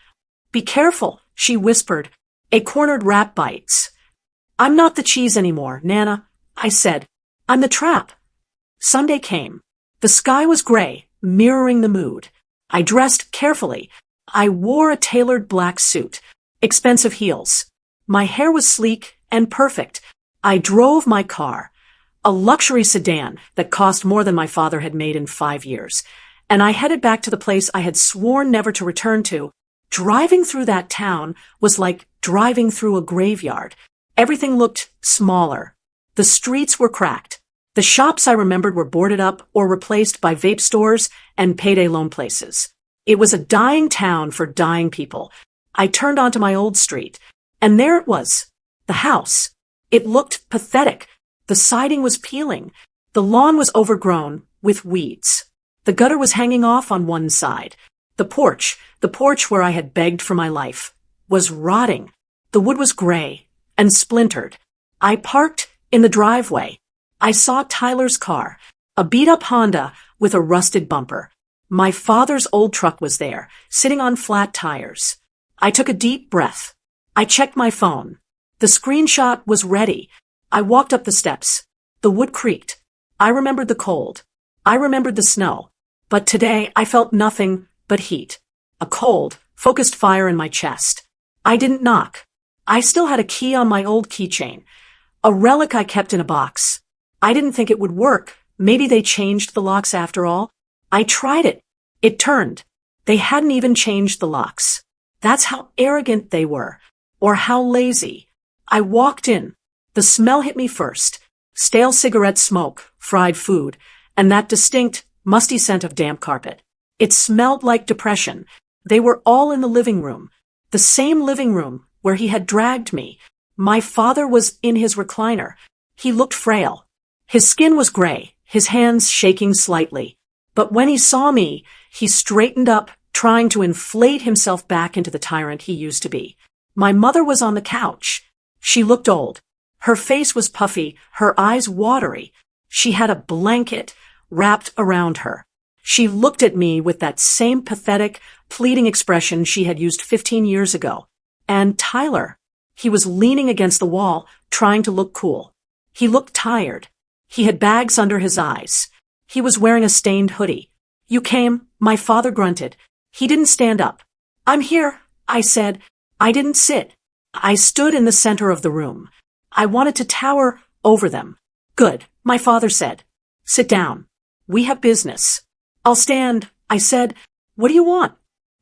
Speaker 1: Be careful, she whispered. A cornered rat bites. I'm not the cheese anymore, Nana, I said. I'm the trap. Sunday came. The sky was gray, mirroring the mood. I dressed carefully. I wore a tailored black suit, expensive heels. My hair was sleek and perfect. I drove my car, a luxury sedan that cost more than my father had made in 5 years, and I headed back to the place I had sworn never to return to. Driving through that town was like driving through a graveyard. Everything looked smaller. The streets were cracked. The shops I remembered were boarded up or replaced by vape stores and payday loan places. It was a dying town for dying people. I turned onto my old street, and there it was, the house. It looked pathetic. The siding was peeling. The lawn was overgrown with weeds. The gutter was hanging off on one side. The porch where I had begged for my life, was rotting. The wood was gray and splintered. I parked in the driveway. I saw Tyler's car, a beat-up Honda with a rusted bumper. My father's old truck was there, sitting on flat tires. I took a deep breath. I checked my phone. The screenshot was ready. I walked up the steps. The wood creaked. I remembered the cold. I remembered the snow. But today I felt nothing but heat. A cold, focused fire in my chest. I didn't knock. I still had a key on my old keychain. A relic I kept in a box. I didn't think it would work. Maybe they changed the locks after all. I tried it. It turned. They hadn't even changed the locks. That's how arrogant they were. Or how lazy. I walked in. The smell hit me first. Stale cigarette smoke, fried food, and that distinct, musty scent of damp carpet. It smelled like depression. They were all in the living room. The same living room where he had dragged me. My father was in his recliner. He looked frail. His skin was gray, his hands shaking slightly. But when he saw me, he straightened up, trying to inflate himself back into the tyrant he used to be. My mother was on the couch. She looked old. Her face was puffy, her eyes watery. She had a blanket wrapped around her. She looked at me with that same pathetic, pleading expression she had used 15 years ago. And Tyler, he was leaning against the wall, trying to look cool. He looked tired. He had bags under his eyes. He was wearing a stained hoodie. You came, my father grunted. He didn't stand up. I'm here, I said. I didn't sit. I stood in the center of the room. I wanted to tower over them. Good, my father said. Sit down. We have business. I'll stand, I said. What do you want?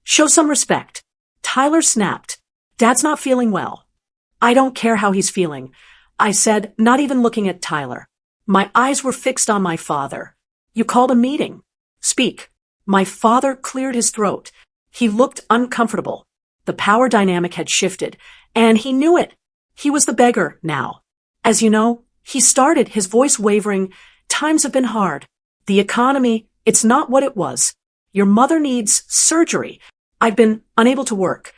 Speaker 1: Show some respect. Tyler snapped. Dad's not feeling well. I don't care how he's feeling, I said, not even looking at Tyler. My eyes were fixed on my father. You called a meeting. Speak. My father cleared his throat. He looked uncomfortable. The power dynamic had shifted, and he knew it. He was the beggar now. As you know, he started, his voice wavering. Times have been hard. The economy, it's not what it was. Your mother needs surgery. I've been unable to work.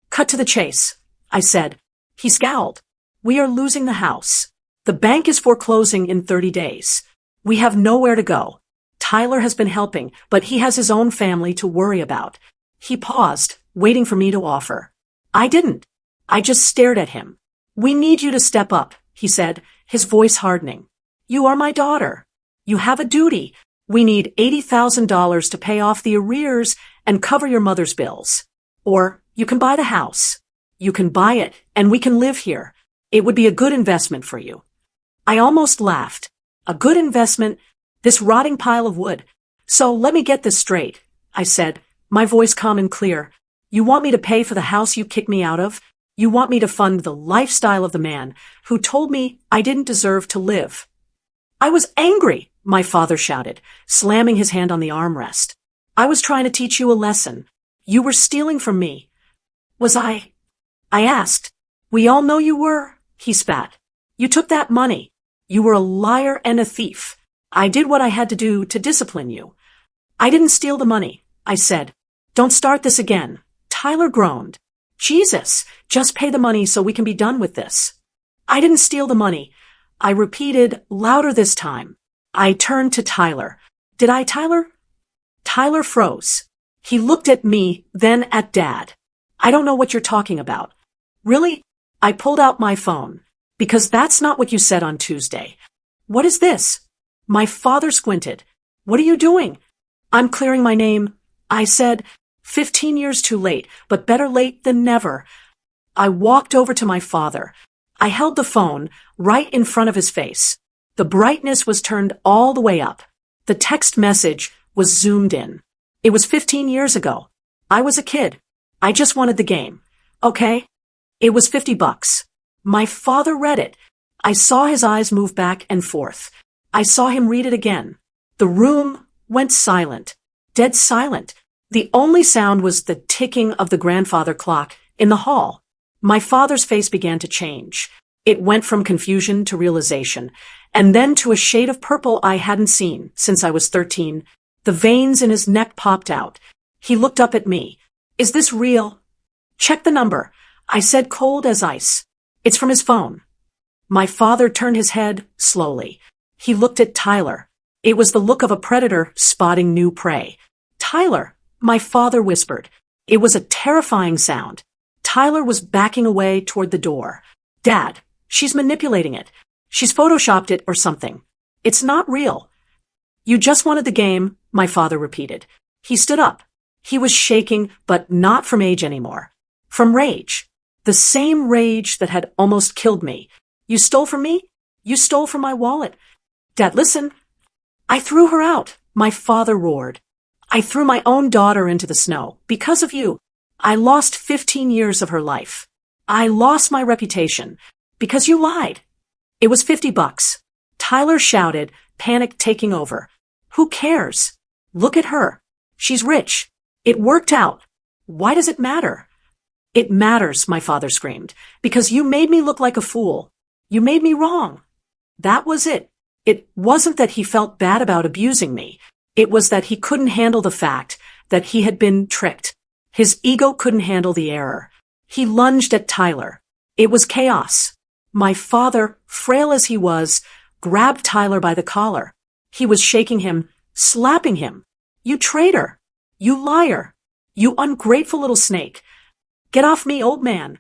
Speaker 1: Cut to the chase, I said. He scowled. We are losing the house. The bank is foreclosing in 30 days. We have nowhere to go. Tyler has been helping, but he has his own family to worry about. He paused, waiting for me to offer. I didn't. I just stared at him. We need you to step up, he said, his voice hardening. You are my daughter. You have a duty. We need $80,000 to pay off the arrears and cover your mother's bills. Or you can buy the house. You can buy it, and we can live here. It would be a good investment for you. I almost laughed. A good investment? This rotting pile of wood. So let me get this straight, I said, my voice calm and clear. You want me to pay for the house you kicked me out of? You want me to fund the lifestyle of the man who told me I didn't deserve to live? I was angry, my father shouted, slamming his hand on the armrest. I was trying to teach you a lesson. You were stealing from me. Was I? I asked. We all know you were, he spat. You took that money. You were a liar and a thief. I did what I had to do to discipline you. I didn't steal the money, I said. Don't start this again. Tyler groaned. Jesus, just pay the money so we can be done with this. I didn't steal the money. I repeated, louder this time. I turned to Tyler. Did I, Tyler? Tyler froze. He looked at me, then at Dad. I don't know what you're talking about. Really? I pulled out my phone. Because that's not what you said on Tuesday. What is this? My father squinted. What are you doing? I'm clearing my name. I said, 15 years too late, but better late than never. I walked over to my father. I held the phone right in front of his face. The brightness was turned all the way up. The text message was zoomed in. It was 15 years ago. I was a kid. I just wanted the game. Okay? It was $50. My father read it. I saw his eyes move back and forth. I saw him read it again. The room went silent. Dead silent. The only sound was the ticking of the grandfather clock in the hall. My father's face began to change. It went from confusion to realization, and then to a shade of purple I hadn't seen since I was 13. The veins in his neck popped out. He looked up at me. Is this real? Check the number, I said, cold as ice. It's from his phone. My father turned his head slowly. He looked at Tyler. It was the look of a predator spotting new prey. Tyler, my father whispered. It was a terrifying sound. Tyler was backing away toward the door. Dad, she's manipulating it. She's photoshopped it or something. It's not real. You just wanted the game, my father repeated. He stood up. He was shaking, but not from age anymore. From rage. The same rage that had almost killed me. You stole from me? You stole from my wallet. Dad, listen. I threw her out, my father roared. I threw my own daughter into the snow. Because of you. I lost 15 years of her life. I lost my reputation. Because you lied. It was $50. Tyler shouted, panic taking over. Who cares? Look at her. She's rich. It worked out. Why does it matter? It matters, my father screamed, because you made me look like a fool. You made me wrong. That was it. It wasn't that he felt bad about abusing me. It was that he couldn't handle the fact that he had been tricked. His ego couldn't handle the error. He lunged at Tyler. It was chaos. My father, frail as he was, grabbed Tyler by the collar. He was shaking him, slapping him. You traitor. You liar. You ungrateful little snake. Get off me, old man.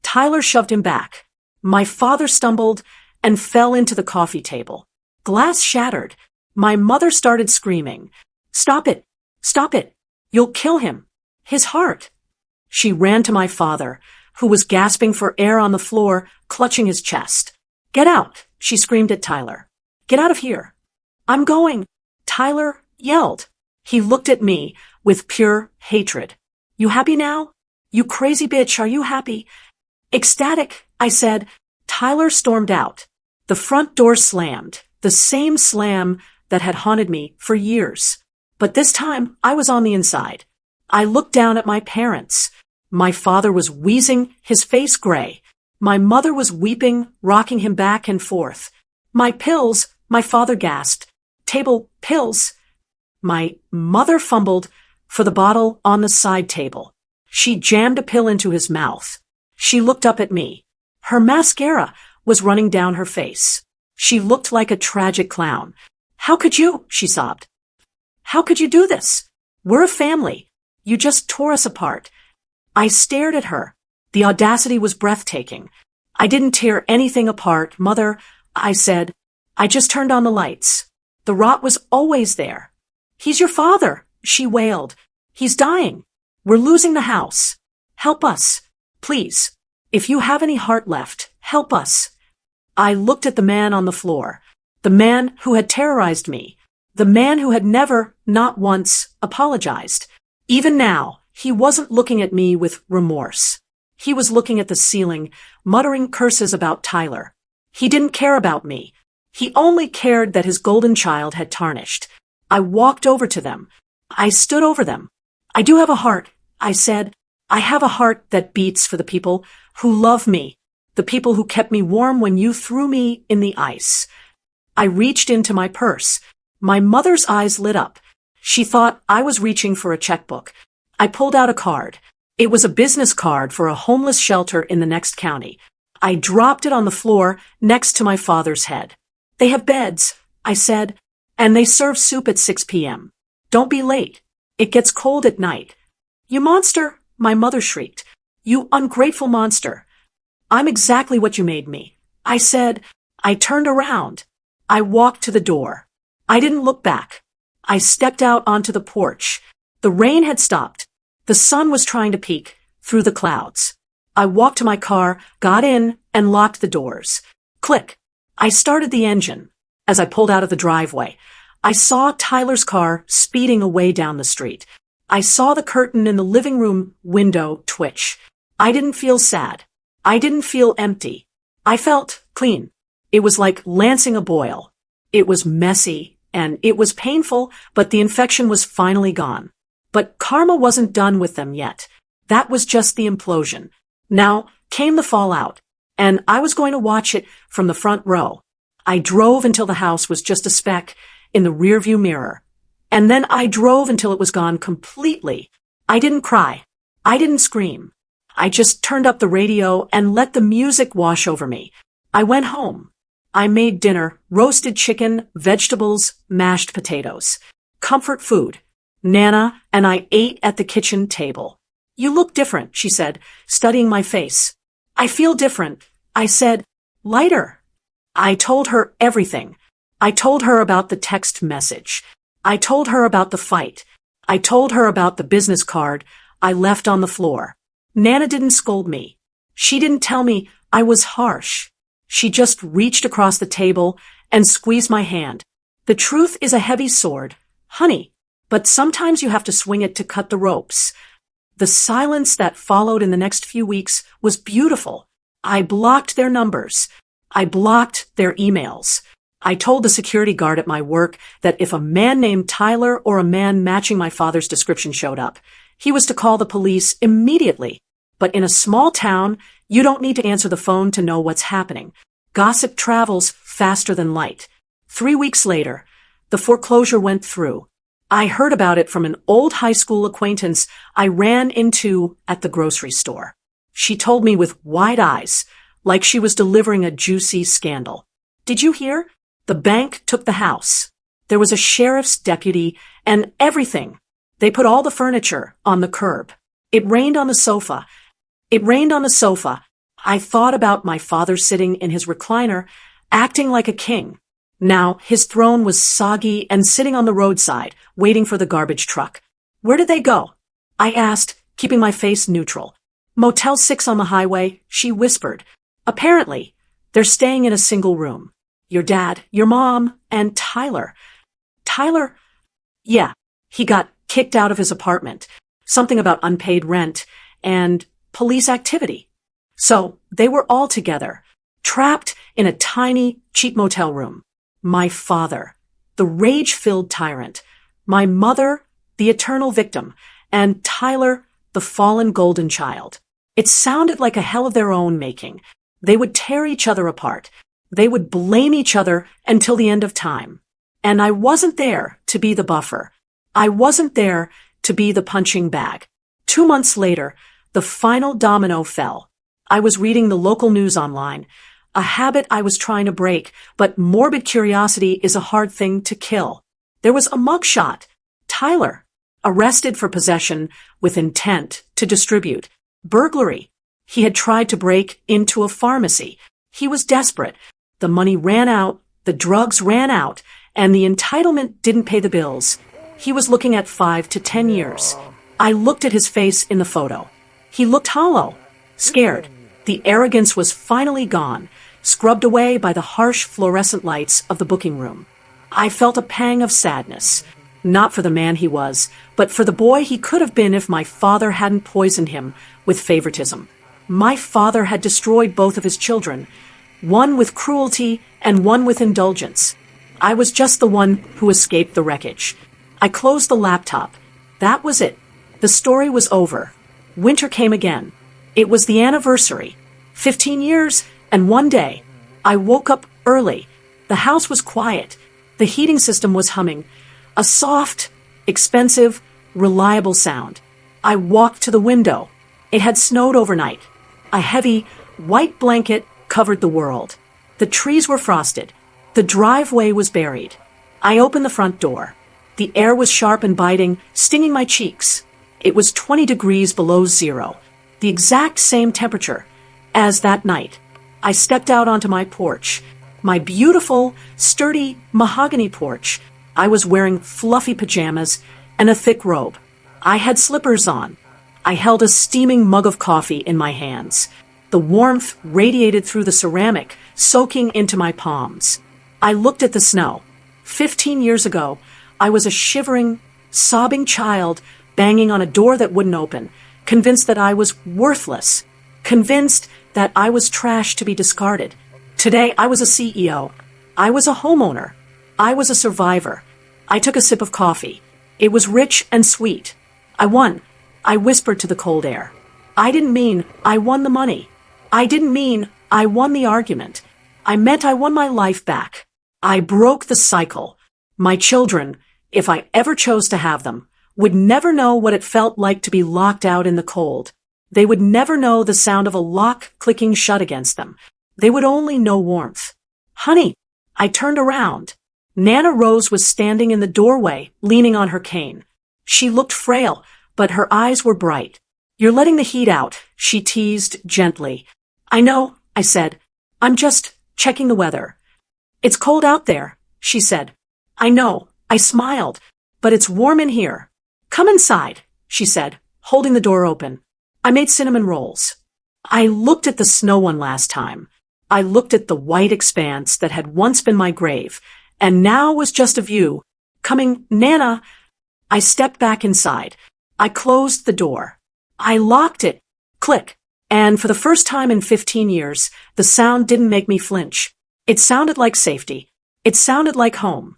Speaker 1: Tyler shoved him back. My father stumbled and fell into the coffee table. Glass shattered. My mother started screaming. Stop it. Stop it. You'll kill him. His heart. She ran to my father, who was gasping for air on the floor, clutching his chest. Get out, she screamed at Tyler. Get out of here. I'm going. Tyler yelled. He looked at me with pure hatred. You happy now? You crazy bitch, are you happy? Ecstatic, I said. Tyler stormed out. The front door slammed, the same slam that had haunted me for years. But this time, I was on the inside. I looked down at my parents. My father was wheezing, his face gray. My mother was weeping, rocking him back and forth. My pills, my father gasped. Table, pills. My mother fumbled for the bottle on the side table. She jammed a pill into his mouth. She looked up at me. Her mascara was running down her face. She looked like a tragic clown. How could you? She sobbed. How could you do this? We're a family. You just tore us apart. I stared at her. The audacity was breathtaking. I didn't tear anything apart, Mother, I said. I just turned on the lights. The rot was always there. He's your father, she wailed. He's dying. We're losing the house. Help us. Please. If you have any heart left, help us. I looked at the man on the floor. The man who had terrorized me. The man who had never, not once, apologized. Even now, He wasn't looking at me with remorse. He was looking at the ceiling, muttering curses about Tyler. He didn't care about me. He only cared that his golden child had tarnished. I walked over to them. I stood over them. I do have a heart, I said. I have a heart that beats for the people who love me, the people who kept me warm when you threw me in the ice. I reached into my purse. My mother's eyes lit up. She thought I was reaching for a checkbook. I pulled out a card. It was a business card for a homeless shelter in the next county. I dropped it on the floor next to my father's head. They have beds, I said, and they serve soup at 6 p.m. Don't be late. It gets cold at night. You monster, my mother shrieked. You ungrateful monster. I'm exactly what you made me, I said. I turned around. I walked to the door. I didn't look back. I stepped out onto the porch. The rain had stopped. The sun was trying to peek through the clouds. I walked to my car, got in, and locked the doors. Click. I started the engine. As I pulled out of the driveway, I saw Tyler's car speeding away down the street. I saw the curtain in the living room window twitch. I didn't feel sad. I didn't feel empty. I felt clean. It was like lancing a boil. It was messy, and it was painful, but the infection was finally gone. But karma wasn't done with them yet. That was just the implosion. Now came the fallout, and I was going to watch it from the front row. I drove until the house was just a speck in the rearview mirror. And then I drove until it was gone completely. I didn't cry. I didn't scream. I just turned up the radio and let the music wash over me. I went home. I made dinner, roasted chicken, vegetables, mashed potatoes. Comfort food. Nana and I ate at the kitchen table. You look different, she said, studying my face. I feel different, I said. Lighter. I told her everything. I told her about the text message. I told her about the fight. I told her about the business card I left on the floor. Nana didn't scold me. She didn't tell me I was harsh. She just reached across the table and squeezed my hand. The truth is a heavy sword, honey, but sometimes you have to swing it to cut the ropes. The silence that followed in the next few weeks was beautiful. I blocked their numbers. I blocked their emails. I told the security guard at my work that if a man named Tyler or a man matching my father's description showed up, he was to call the police immediately. But in a small town, you don't need to answer the phone to know what's happening. Gossip travels faster than light. 3 weeks later, the foreclosure went through. I heard about it from an old high school acquaintance I ran into at the grocery store. She told me with wide eyes, like she was delivering a juicy scandal. Did you hear? The bank took the house. There was a sheriff's deputy and everything. They put all the furniture on the curb. It rained on the sofa. It rained on the sofa. I thought about my father sitting in his recliner, acting like a king. Now his throne was soggy and sitting on the roadside, waiting for the garbage truck. Where did they go? I asked, keeping my face neutral. Motel 6 on the highway, she whispered. Apparently, they're staying in a single room. Your dad, your mom, and Tyler. Tyler? Yeah, he got kicked out of his apartment. Something about unpaid rent and police activity. So they were all together, trapped in a tiny, cheap motel room. My father, the rage-filled tyrant. My mother, the eternal victim. And Tyler, the fallen golden child. It sounded like a hell of their own making. They would tear each other apart. They would blame each other until the end of time. And I wasn't there to be the buffer. I wasn't there to be the punching bag. 2 months later, the final domino fell. I was reading the local news online, a habit I was trying to break, but morbid curiosity is a hard thing to kill. There was a mugshot. Tyler, arrested for possession with intent to distribute. Burglary. He had tried to break into a pharmacy. He was desperate. The money ran out, the drugs ran out, and the entitlement didn't pay the bills. He was looking at 5 to 10 years. I looked at his face in the photo. He looked hollow, scared. The arrogance was finally gone, scrubbed away by the harsh fluorescent lights of the booking room. I felt a pang of sadness. Not for the man he was, but for the boy he could have been if my father hadn't poisoned him with favoritism. My father had destroyed both of his children, one with cruelty and one with indulgence. I was just the one who escaped the wreckage. I closed the laptop. That was it. The story was over. Winter came again. It was the anniversary. 15 years and one day. I woke up early. The house was quiet. The heating system was humming. A soft, expensive, reliable sound. I walked to the window. It had snowed overnight. A heavy, white blanket covered the world. The trees were frosted. The driveway was buried. I opened the front door. The air was sharp and biting, stinging my cheeks. It was 20 degrees below zero, the exact same temperature as that night. I stepped out onto my porch, my beautiful, sturdy mahogany porch. I was wearing fluffy pajamas and a thick robe. I had slippers on. I held a steaming mug of coffee in my hands. The warmth radiated through the ceramic, soaking into my palms. I looked at the snow. 15 years ago, I was a shivering, sobbing child banging on a door that wouldn't open, convinced that I was worthless, convinced that I was trash to be discarded. Today, I was a CEO. I was a homeowner. I was a survivor. I took a sip of coffee. It was rich and sweet. I won. I whispered to the cold air. I didn't mean I won the money. I didn't mean I won the argument. I meant I won my life back. I broke the cycle. My children, if I ever chose to have them, would never know what it felt like to be locked out in the cold. They would never know the sound of a lock clicking shut against them. They would only know warmth. Honey, I turned around. Nana Rose was standing in the doorway, leaning on her cane. She looked frail, but her eyes were bright. You're letting the heat out, she teased gently. I know, I said. I'm just checking the weather. It's cold out there, she said. I know, I smiled, but it's warm in here. Come inside, she said, holding the door open. I made cinnamon rolls. I looked at the snow one last time. I looked at the white expanse that had once been my grave, and now was just a view. Coming, Nana. I stepped back inside. I closed the door. I locked it. Click. And for the first time in 15 years, the sound didn't make me flinch. It sounded like safety. It sounded like home.